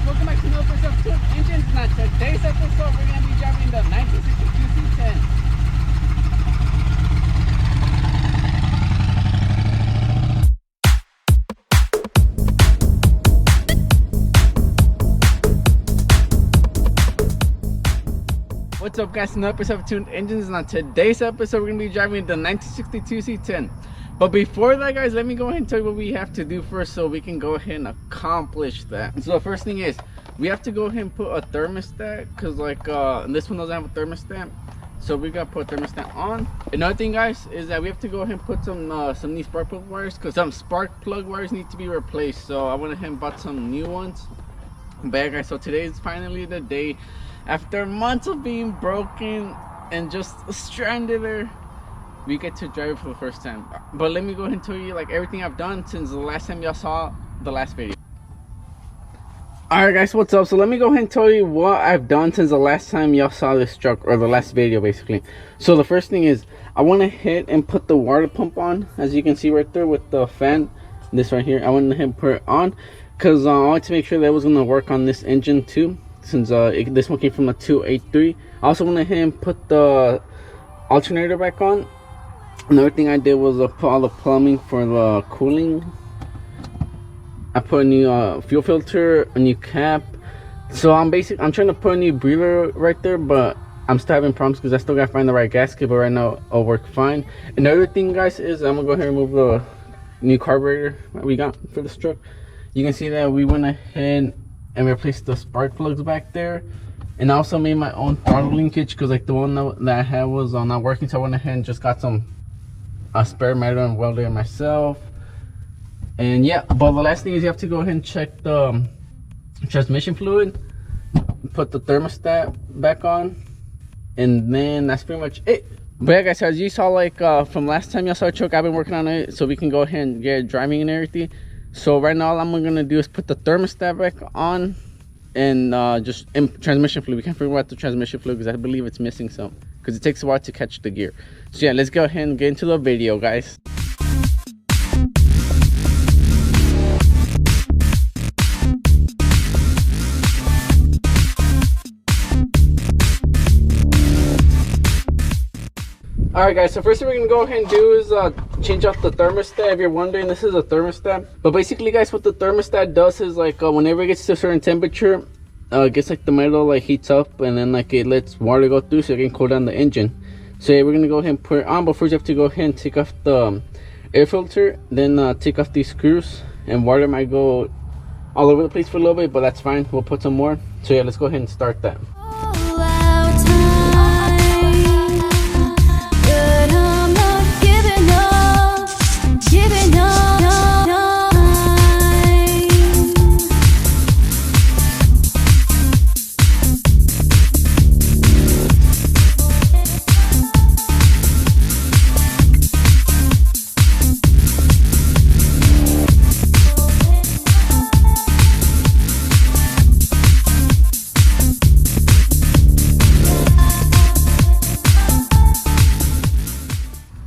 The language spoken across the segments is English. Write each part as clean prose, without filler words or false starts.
welcome back to another episode of Untitled Engines. And on today's episode, we're going to be driving the 1962 C10. What's up, guys? Another episode of Tuned Engines, and on today's episode, we're going to be driving the 1962 C10. But before that, guys, let me go ahead and tell you what we have to do first so we can go ahead and accomplish that. So the first thing is we have to go ahead and put a thermostat, because like this one doesn't have a thermostat, so we got to put a thermostat on. Another thing, guys, is that we have to go ahead and put some of these spark plug wires, because some spark plug wires need to be replaced. So I went ahead and bought some new ones. But yeah, guys, so today is finally the day. After months of being broken and just stranded there, we get to drive it for the first time. But let me go ahead and tell you like everything I've done since the last time y'all saw the last video. Alright, guys, what's up? So let me go ahead and tell you what I've done since the last time y'all saw this truck, or the last video basically. So the first thing is I went ahead and put the water pump on, as you can see right there with the fan, this right here. I went ahead and put it on because I wanted to make sure that it was going to work on this engine too, since this one came from a 283. I also went ahead and put the alternator back on. Another thing I did was put all the plumbing for the cooling. I put a new fuel filter, a new cap. So I'm trying to put a new breather right there, but I'm still having problems because I still gotta find the right gasket. But right now it'll work fine. Another thing, guys, is I'm gonna go ahead and remove the new carburetor that we got for this truck. You can see that we went ahead and replaced the spark plugs back there, and I also made my own throttle linkage because like the one that I had was not working. So I went ahead and just got a spare metal and welded it myself. And yeah, but the last thing is you have to go ahead and check the transmission fluid, put the thermostat back on, and then that's pretty much it. But yeah, guys, as you saw, like from last time y'all saw the truck, I've been working on it so we can go ahead and get it driving and everything. So right now all I'm gonna do is put the thermostat back on and transmission fluid. We can't figure out the transmission fluid because I believe it's missing some, because it takes a while to catch the gear. So yeah, let's go ahead and get into the video, guys. Alright, guys, so first thing we're gonna go ahead and do is change out the thermostat. If you're wondering, this is a thermostat. But basically, guys, what the thermostat does is like whenever it gets to a certain temperature, it gets like the metal like heats up, and then like it lets water go through so it can cool down the engine. So yeah, we're gonna go ahead and put it on, but first you have to go ahead and take off the air filter, then take off these screws, and water might go all over the place for a little bit, but that's fine. We'll put some more. So yeah, let's go ahead and start that.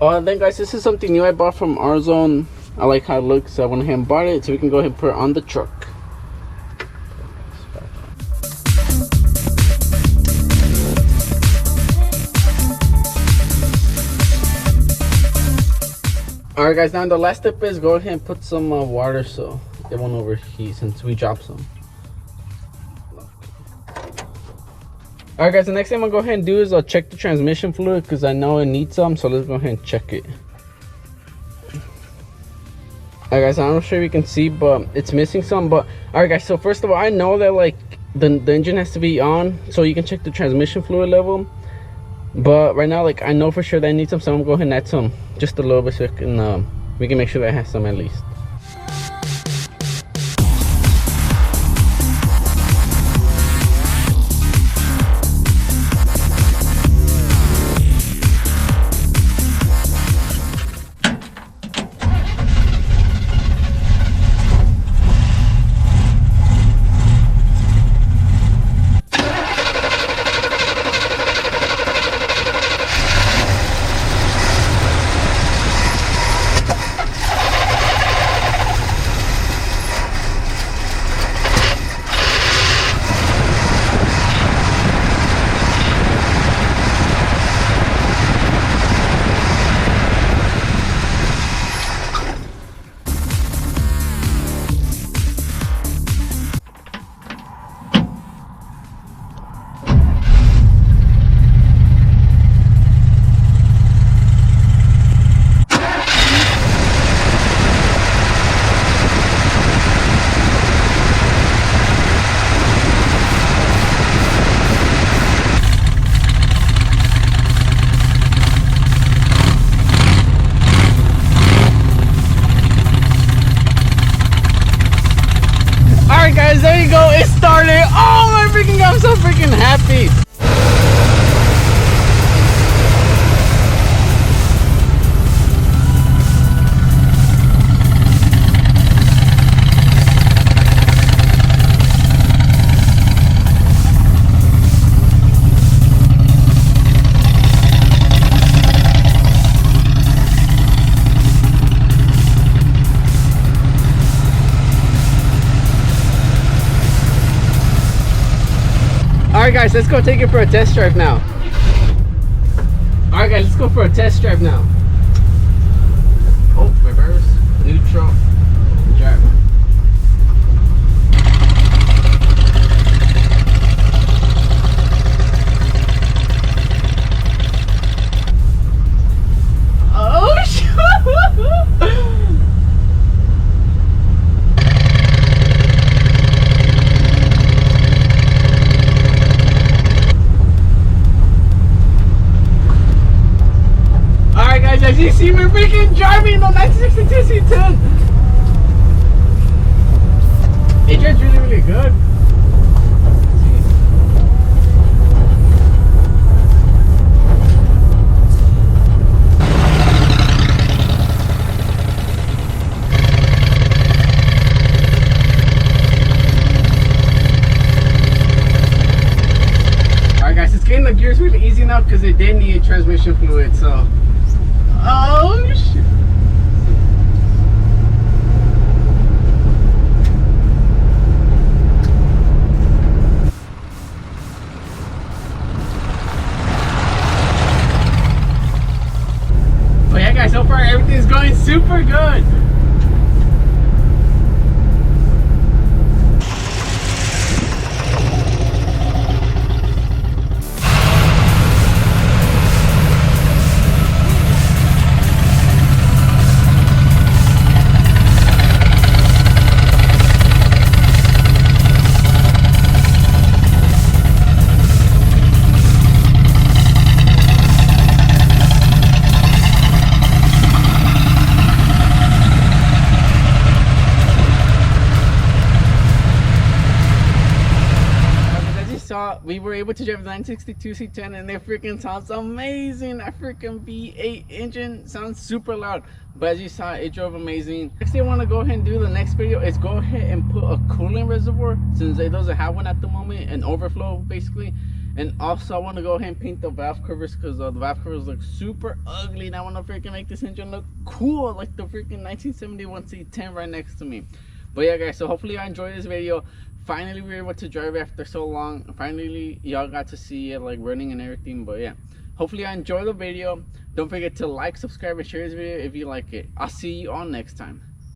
And then, guys, this is something new I bought from R-Zone. I like how it looks, so I went ahead and bought it so we can go ahead and put it on the truck. Alright, guys, now the last step is go ahead and put some water so it won't overheat since we dropped some. Alright, guys, the next thing I'm gonna go ahead and do is check the transmission fluid because I know it needs some, so let's go ahead and check it. Alright, guys, I'm not sure if you can see, but it's missing some. But alright, guys, so first of all, I know that like the engine has to be on so you can check the transmission fluid level. But right now, like I know for sure that I need some, so I'm gonna go ahead and add some, just a little bit, so we can make sure that it has some at least. guys, there you go. It started. Oh my freaking god, I'm so freaking happy. Alright guys, let's go take it for a test drive now. Alright guys, let's go for a test drive now. Oh, reverse, neutral, drive. Oh shit! As you see, we're freaking driving the 962 C10. It drives really, really good. Alright guys, it's getting the gears really easy now because it did need transmission fluid, so. Oh shit. Oh yeah guys, so far everything's going super good. We were able to drive the 962 C10 and it freaking sounds amazing. That freaking V8 engine sounds super loud, but as you saw, it drove amazing. Next thing I want to go ahead and do the next video is go ahead and put a coolant reservoir, since it doesn't have one at the moment, an overflow basically. And also I want to go ahead and paint the valve covers, because the valve covers look super ugly and I want to freaking make this engine look cool like the freaking 1971 C10 right next to me. But yeah guys, so hopefully I enjoyed this video. Finally we were able to drive after so long. Finally y'all got to see it like running and everything. But yeah, hopefully I enjoyed the video. Don't forget to like, subscribe, and share this video if you like it. I'll see you all next time.